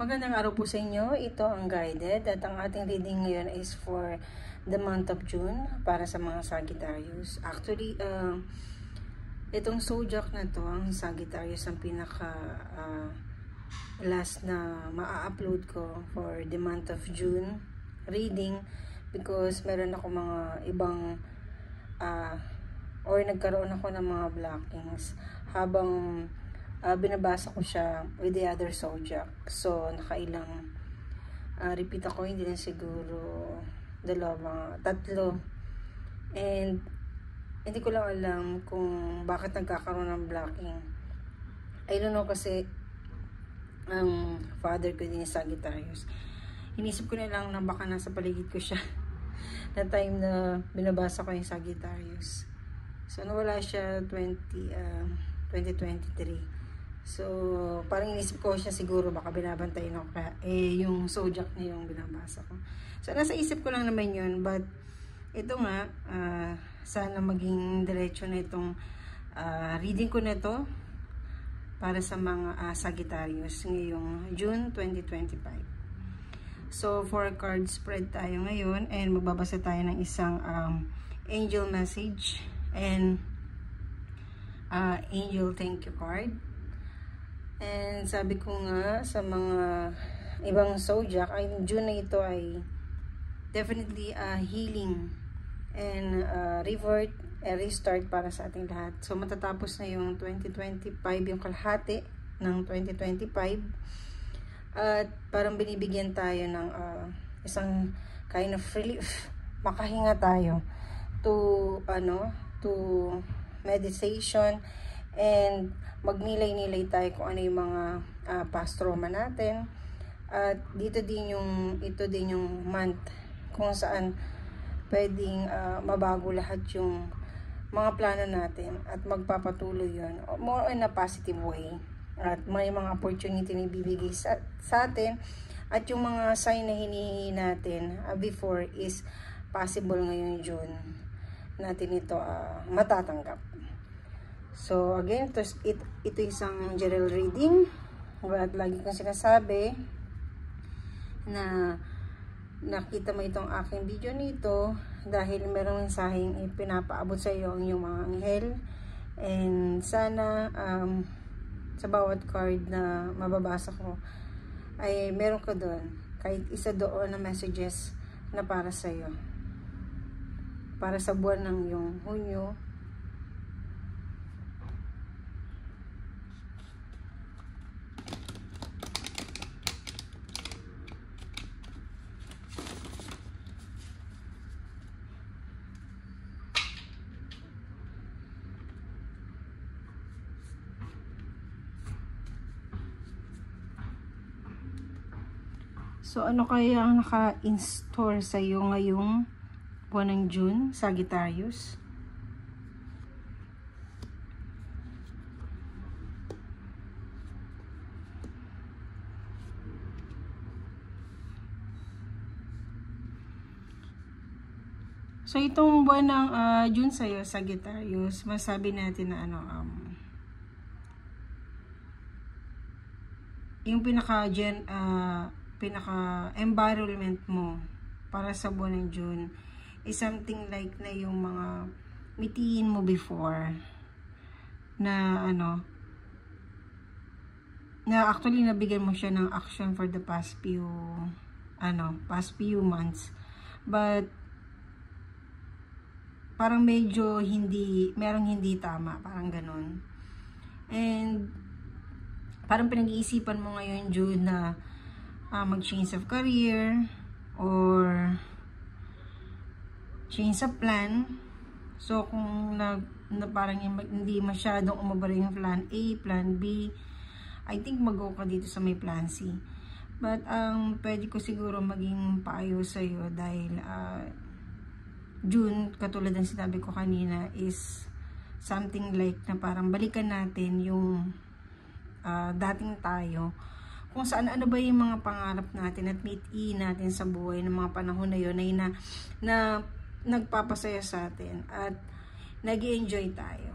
Magandang araw po sa inyo. Ito ang guided at ang ating reading ngayon is for the month of June para sa mga Sagittarius. Actually, itong zodiac na to, ang Sagittarius, ang pinaka last na maa-upload ko for the month of June reading because meron ako mga ibang or nagkaroon ako ng mga blockings habang binabasa ko siya with the other zodiac. So, nakailang repeat ako, hindi lang siguro tatlo. And, hindi ko lang alam kung bakit nagkakaroon ng blocking. I don't know kasi, ang father ko din Sagittarius. Inisip ko na lang na baka nasa paligid ko siya na time na binabasa ko yung Sagittarius. So, nawala siya 2023. So, parang inisip ko siya siguro baka binabantayin ako yung zodiac niya yung binabasa ko. So, nasa isip ko lang naman yun. But, ito nga, sana maging diretso na itong reading ko na ito para sa mga Sagittarius ngayong June 2025. So, 4 card spread tayo ngayon and magbabasa tayo ng isang angel message and angel thank you card. And sabi ko nga sa mga ibang zodiac, ay June na ito ay definitely healing and restart para sa ating lahat. So matatapos na yung 2025, yung kalahati ng 2025. At parang binibigyan tayo ng isang kind of relief. Makahinga tayo to meditation and magnilay-nilay tayo kung ano yung mga past trauma natin. At ito din yung month kung saan pwedeng mabago lahat yung mga plano natin at magpapatuloy yun more in a positive way. At may mga opportunity na ibibigay sa atin at yung mga sign na hinihingi natin before is possible ngayong June natin ito matatanggap. So, again, ito isang general reading. But, lagi kong sinasabi na nakita mo itong aking video nito dahil merong mensaheng ipinapaabot sa iyo ang iyong mga anghel. And, sana sa bawat card na mababasa ko ay meron ka doon. Kahit isa doon na messages na para sa iyo. Para sa buwan ng iyong Hunyo. So, ano kaya ang naka-in-store sa iyo ngayong buwan ng June, Sagittarius? So, itong buwan ng June sa iyo, Sagittarius, masabi natin na yung pinaka-environment mo para sa buwan ng June is something like na yung mga mitiin mo before na na actually nabigyan mo siya ng action for the past few months, but parang medyo merong hindi tama, parang ganun. And parang pinag-iisipan mo ngayon June na mag-change of career or change of plan. So kung parang hindi masyadong umabara yung plan A, plan B, I think mag-go ka dito sa may plan C. But pwede ko siguro maging paayo sa iyo dahil June, katulad ng sinabi ko kanina, is something like na parang balikan natin yung dating tayo. Kung saan ano ba yung mga pangarap natin at meet-in natin sa buhay ng mga panahon na yun na nagpapasaya sa atin at nag-enjoy tayo.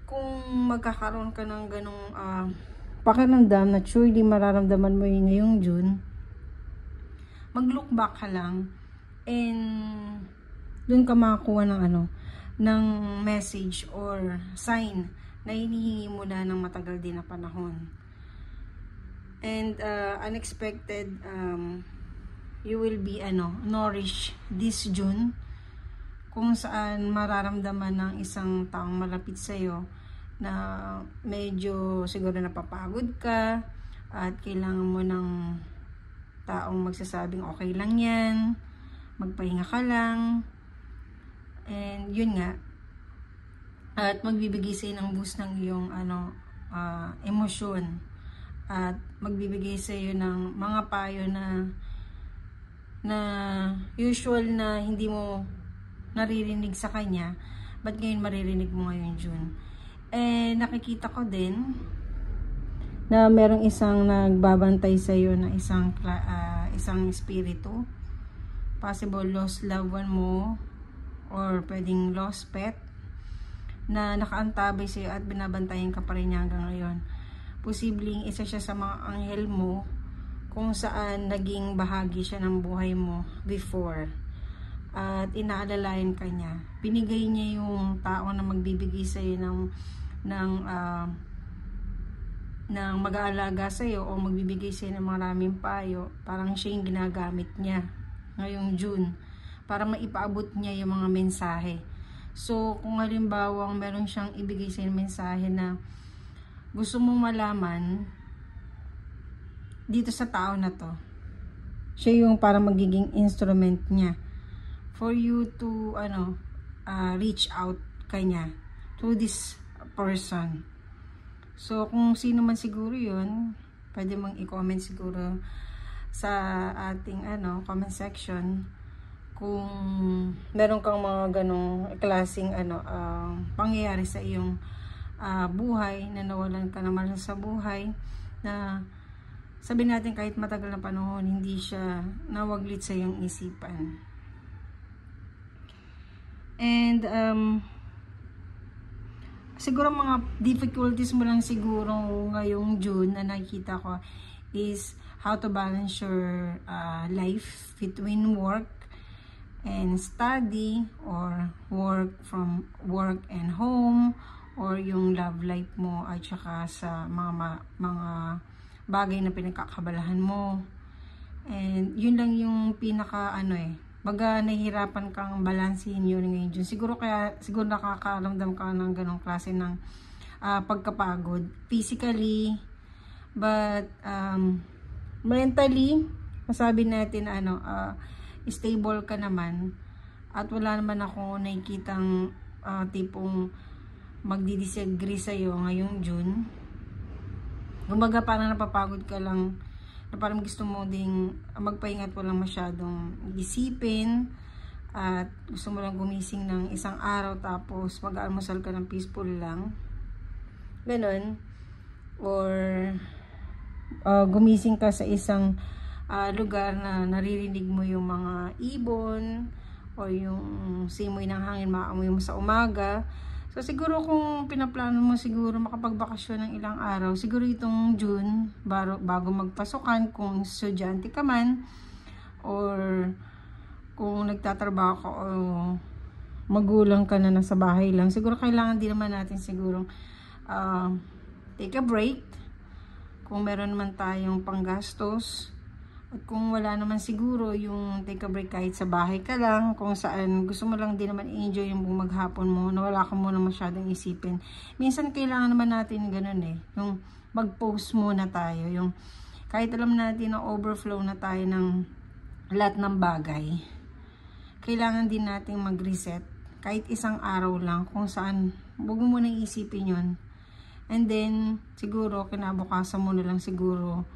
Kung magkakaroon ka ng ganong pakiramdam na surely mararamdaman mo yun ngayong June, mag-look back ka lang and dun ka makakuha ng ng message or sign na hinihingi mo na ng matagal din na panahon. And unexpected, you will be nourished this June, kung saan mararamdaman ng isang taong malapit sa'yo na medyo siguro napapagod ka at kailangan mo ng taong magsasabing okay lang yan, magpahinga ka lang, and yun nga, at magbibigay sa'yo ng boost ng iyong emosyon, at magbibigay sa'yo ng mga payo na usual na hindi mo naririnig sa kanya, but ngayon maririnig mo ngayon June. Nakikita ko din na merong isang nagbabantay sa iyo na isang espiritu, possible lost loved one mo or pwedeng lost pet na nakaantabay sa iyo at binabantayan ka pa rin niya hanggang ngayon. Posibleng isa siya sa mga anghel mo kung saan naging bahagi siya ng buhay mo before at inaalalayan ka niya. Binigay niya yung tao na magbibigay sa iyo ng mag-aalaga sa iyo o magbibigay sa iyo ng maraming payo. Parang siya yung ginagamit niya ngayong June para maipaabot niya yung mga mensahe. So kung halimbawa meron siyang ibigay sa iyo mensahe na gusto mong malaman dito sa tao na to, siya yung para magiging instrument niya for you to reach out kanya to this person. So kung sino man siguro yun, pwede mong i-comment siguro sa ating comment section kung meron kang mga ganong klaseng pangyayari sa iyong buhay, na nawalan ka naman sa buhay, na sabihin natin kahit matagal na panahon hindi siya nawaglit sa iyong isipan. And siguro mga difficulties mo lang siguro ngayong June na nakikita ko is how to balance your life between work and study, or work and home, or yung love life mo at saka sa mga bagay na pinagkakabalahan mo. And yun lang yung pinaka baga nahihirapan kang balansehin yun ngayon June. Siguro nakakaramdam ka ng ganong klase ng pagkapagod physically, but mentally masabi natin stable ka naman, at wala naman ako nakikitang tipong magdi-disagree sa'yo ngayong June. Kumbaga parang napapagod ka lang, na parang gusto mo ding magpahinga at walang masyadong isipin, at gusto mo lang gumising ng isang araw tapos mag-almusal ka ng peaceful lang, ganon, or gumising ka sa isang lugar na naririnig mo yung mga ibon o yung simoy ng hangin, maamoy mo sa umaga. So siguro kung pinaplano mo siguro makapagbakasyon ng ilang araw, siguro itong June bago magpasukan, kung estudyante ka man or kung nagtatrabaho ka o magulang ka na nasa bahay lang, siguro kailangan din naman natin siguro take a break kung meron naman tayong panggastos. At kung wala naman siguro, yung take a break kahit sa bahay ka lang, kung saan gusto mo lang din naman i-enjoy yung maghapon mo, na wala ka muna masyadong isipin. Minsan kailangan naman natin ganun yung mag-post muna tayo, yung kahit alam natin na overflow na tayo ng lahat ng bagay, kailangan din natin mag-reset kahit isang araw lang, kung saan huwag mo munang isipin yun. And then siguro kinabukasan mo na lang siguro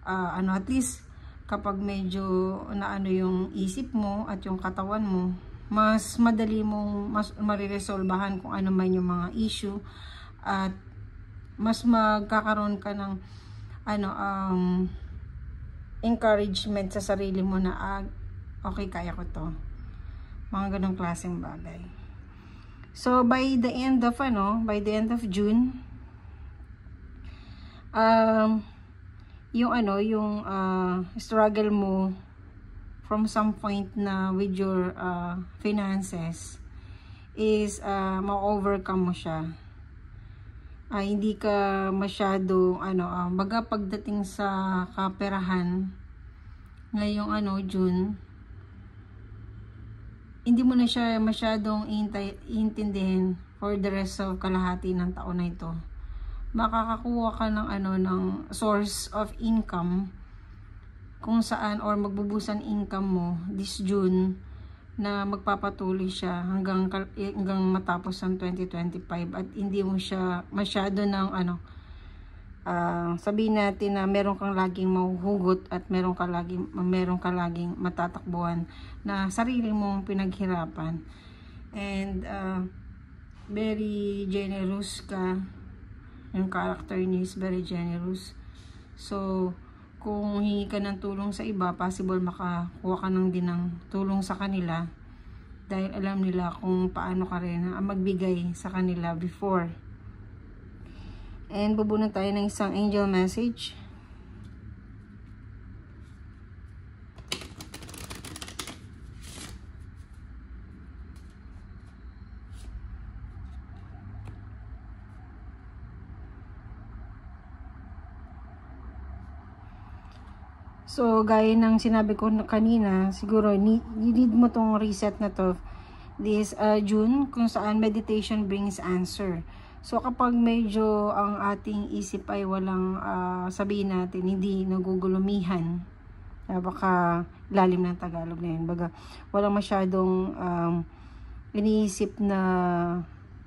at least kapag medyo yung isip mo at yung katawan mo, mas madali mong mariresolbahan kung ano man yung mga issue, at mas magkakaroon ka ng encouragement sa sarili mo na okay, kaya ko to, mga ganong klaseng bagay. So by the end of June, yung ano, yung struggle mo from some point na with your finances is ma-overcome mo siya. Hindi ka masyado baga pagdating sa kaperahan ngayong June, hindi mo na siya masyadong intindihin for the rest of kalahati ng taon na ito. Makakakuha ka ng ng source of income kung saan, or magbubusan income mo this June na magpapatuloy siya hanggang matapos ng 2025, at hindi mo siya masyado ng sabihin natin na meron kang laging mahuhugot at meron ka laging matatakbuhan na sarili mong pinaghirapan. And very generous ka. Yung character niya is very generous. So, kung hingi ka ng tulong sa iba, possible makakuha ka din ng tulong sa kanila. Dahil alam nila kung paano ka rin magbigay sa kanila before. And bubunan tayo ng isang angel message. So, gaya ng sinabi ko kanina, siguro need mo tong reset na to this June, kung saan meditation brings answer. So, kapag medyo ang ating isip ay walang, sabihin natin, hindi nagugulumihan, baka lalim ng Tagalog na yun, baga, walang masyadong iniisip na,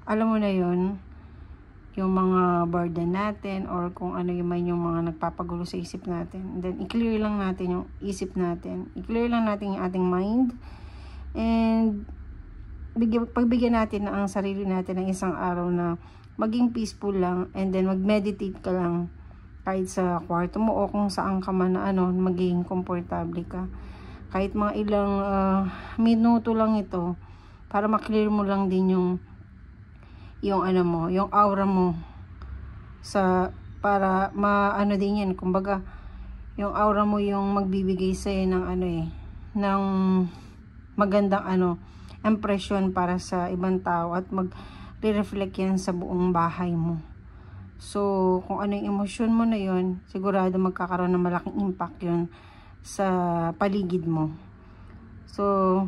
alam mo na yun, yung mga burden natin or kung ano yung mga nagpapagulo sa isip natin. And then, i-clear lang natin yung isip natin. I-clear lang natin yung ating mind. And, pagbigyan natin ang sarili natin ng isang araw na maging peaceful lang. And then, mag-meditate ka lang kahit sa kwarto mo o kung saan ka man na maging komportable ka. Kahit mga ilang minuto lang ito para ma-clear mo lang din yung yung aura mo para din yan, kumbaga yung aura mo yung magbibigay sa'yo ng ng magandang impression para sa ibang tao at mag-reflect yan sa buong bahay mo. So, kung ano yung emosyon mo na yun, sigurado magkakaroon ng malaking impact yun sa paligid mo. So,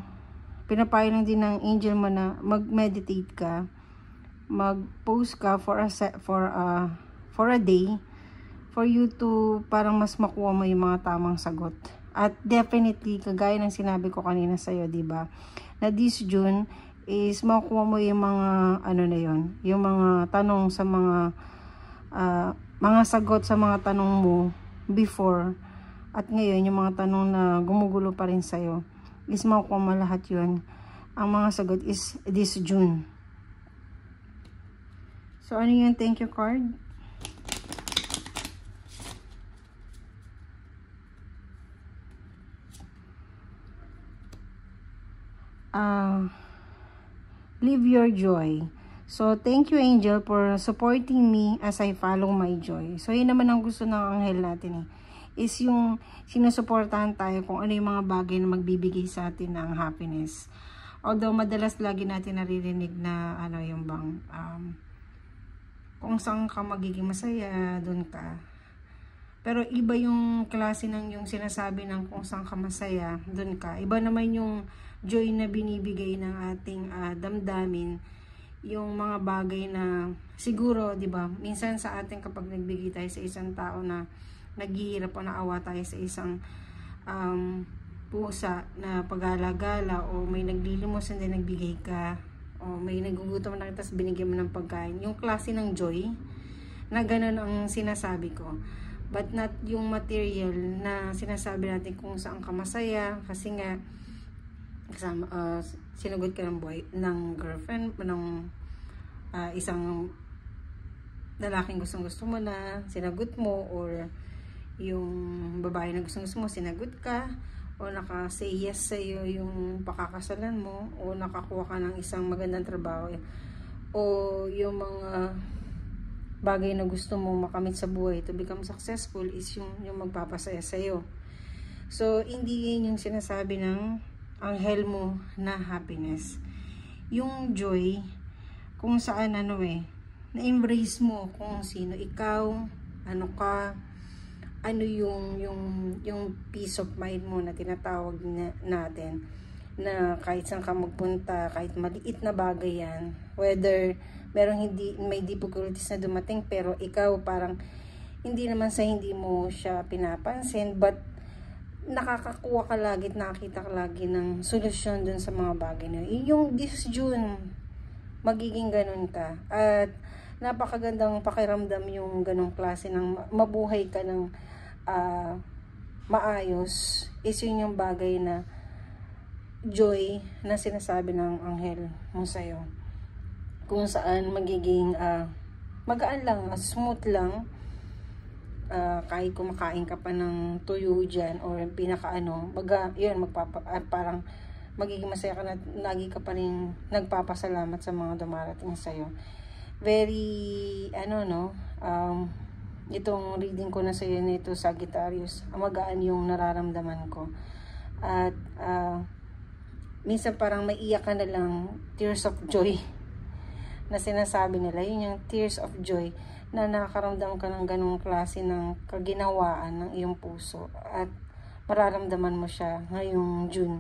pinapayo lang din ng angel mo na mag-meditate ka, mag-post ka for a day for you to parang mas makuha mo yung mga tamang sagot. At definitely, kagaya ng sinabi ko kanina sa'yo, diba, na this June is makuha mo yung mga yung mga tanong sa mga sagot sa mga tanong mo before, at ngayon yung mga tanong na gumugulo pa rin sa'yo is makuha mo lahat yun. Ang mga sagot is this June. So, ano yung thank you card? Live your joy. So, thank you, angel, for supporting me as I follow my joy. So, yun naman ang gusto ng anghel natin is yung sinusuportahan tayo kung ano yung mga bagay na magbibigay sa atin ng happiness. Although, madalas lagi natin naririnig na yung bang kung saan ka magiging masaya, doon ka. Pero iba yung klase ng yung sinasabi ng kung saan ka masaya, doon ka. Iba naman yung joy na binibigay ng ating damdamin, yung mga bagay na siguro, di ba, minsan sa atin kapag nagbigay tayo sa isang tao na naghihirap o naawa tayo sa isang pusa na pag-alagala o may naglilimos and then nagbigay ka, o may nagugutom na tapos binigyan mo ng pagkain, yung klase ng joy na ganun ang sinasabi ko, but not yung material na sinasabi natin kung saan ka masaya kasi nga kasama, sinugod ka ng girlfriend ng isang lalaking gusto mo na sinagot mo, or yung babae na gusto mo sinagot ka, o naka-say yes sa'yo yung pakakasalan mo, o nakakuha ka ng isang magandang trabaho, o yung mga bagay na gusto mo makamit sa buhay, to become successful, is yung magpapasaya sa'yo. So, hindi yun yung sinasabi ng anghel mo na happiness. Yung joy, kung saan na-embrace mo kung sino ikaw, ano ka, ano yung peace of mind mo na tinatawag natin, na kahit saan ka magpunta, kahit maliit na bagay yan, whether may difficulties na dumating, pero ikaw parang hindi naman sa hindi mo siya pinapansin, but nakakakuha ka lagi at nakakita ka lagi ng solusyon dun sa mga bagay na yun. Yung this June, magiging ganun ka. At napakagandang pakiramdam yung ganung klase ng mabuhay ka ng maayos. Is yun yung bagay na joy na sinasabi ng anghel mo sa'yo. Kung saan magiging magaan lang, smooth lang. Kahit kumakain ka pa ng tuyo dyan or parang magiging masaya ka na lagi ka pa rin nagpapasalamat sa mga dumarating sa'yo. Very itong reading ko na sa'yo nito, Sagittarius, magaan yung nararamdaman ko. At minsan parang may iyak ka na lang, tears of joy na sinasabi nila. Yun yung tears of joy na nakakaramdam ka ng ganong klase ng kaginawaan ng iyong puso at mararamdaman mo siya ngayong June.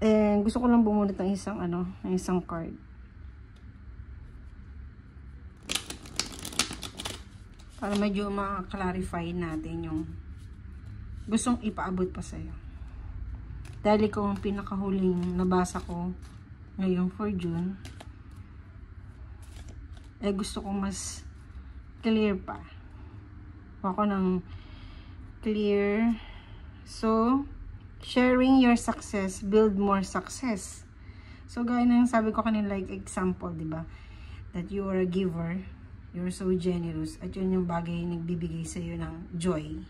And gusto ko lang bumunot ng isang card. Para medyo ma-clarify natin yung gustong ipaabot pa sa'yo. Dahil ikaw ang pinakahuling nabasa ko ngayong for June, gusto ko mas clear pa. Ako ng clear. So, sharing your success, build more success. So, gaya ng sabi ko kanina, like example, diba? That you are a giver. You're so generous. At yun yung bagay nagbibigay sa'yo ng joy.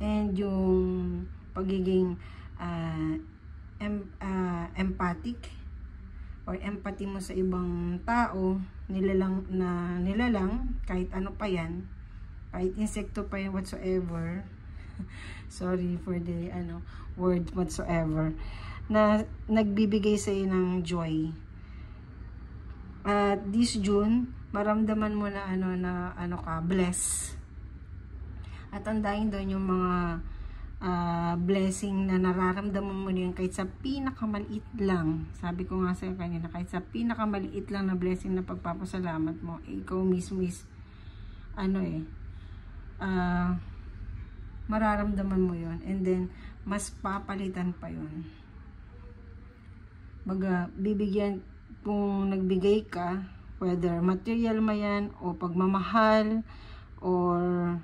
And yung pagiging empathic or empathy mo sa ibang tao, nilalang kahit ano pa yan, kahit insekto pa yan whatsoever, sorry for the word whatsoever, na nagbibigay sa iyo ng joy. At this June, maramdaman mo na ka bless. At andahin doon yung mga blessing na nararamdaman mo yun kahit sa pinakamaliit lang. Sabi ko nga sa'yo kanina, kahit sa pinakamaliit lang na blessing na pagpapasalamat mo, ikaw mismo is mararamdaman mo yun, and then mas papalitan pa yun. Bibigyan, kung nagbigay ka, whether material man yan o pagmamahal or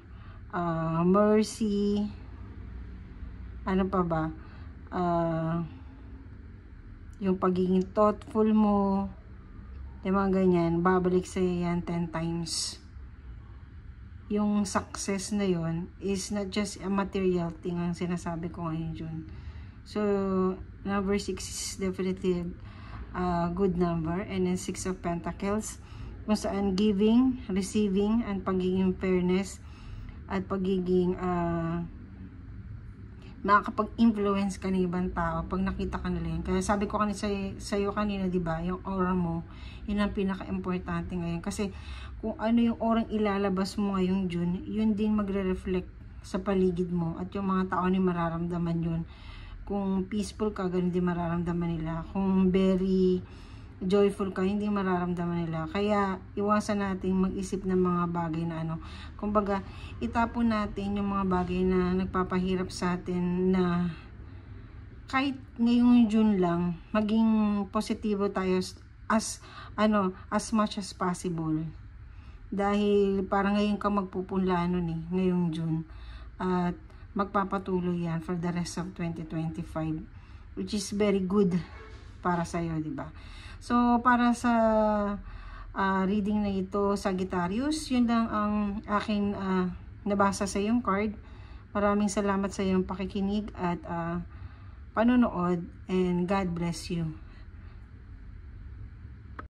mercy, yung pagiging thoughtful mo, yung mga ganyan, babalik sa'yo yan 10 times. Yung success na yon is not just a material thing ang sinasabi ko ngayon June. So, number 6 is definitely a good number. And then 6 of Pentacles, kung saan giving, receiving, and pagiging fairness, at pagiging makakapag-influence ka ng ibang tao pag nakita ka nila yun. Kaya sabi ko kanina sa'yo kanina, diba, yung aura mo, yun ang pinaka-importante ngayon. Kasi kung ano yung orang ilalabas mo ngayong June, yun din magre-reflect sa paligid mo. At yung mga tao ni mararamdaman yun. Kung peaceful ka, ganun din mararamdaman nila. Kung very joyful ka, hindi mararamdaman nila. Kaya iwasan natin mag-isip ng mga bagay na kumbaga, itapon natin yung mga bagay na nagpapahirap sa atin, na kahit ngayong June lang, maging positibo tayo as much as possible. Dahil parang ngayon ka magpupunla ngayong June. At magpapatuloy yan for the rest of 2025, which is very good para sa'yo, diba? So, para sa reading na ito, Sagittarius, yun lang ang aking nabasa sa iyong card. Maraming salamat sa iyong pakikinig at panonood, and God bless you.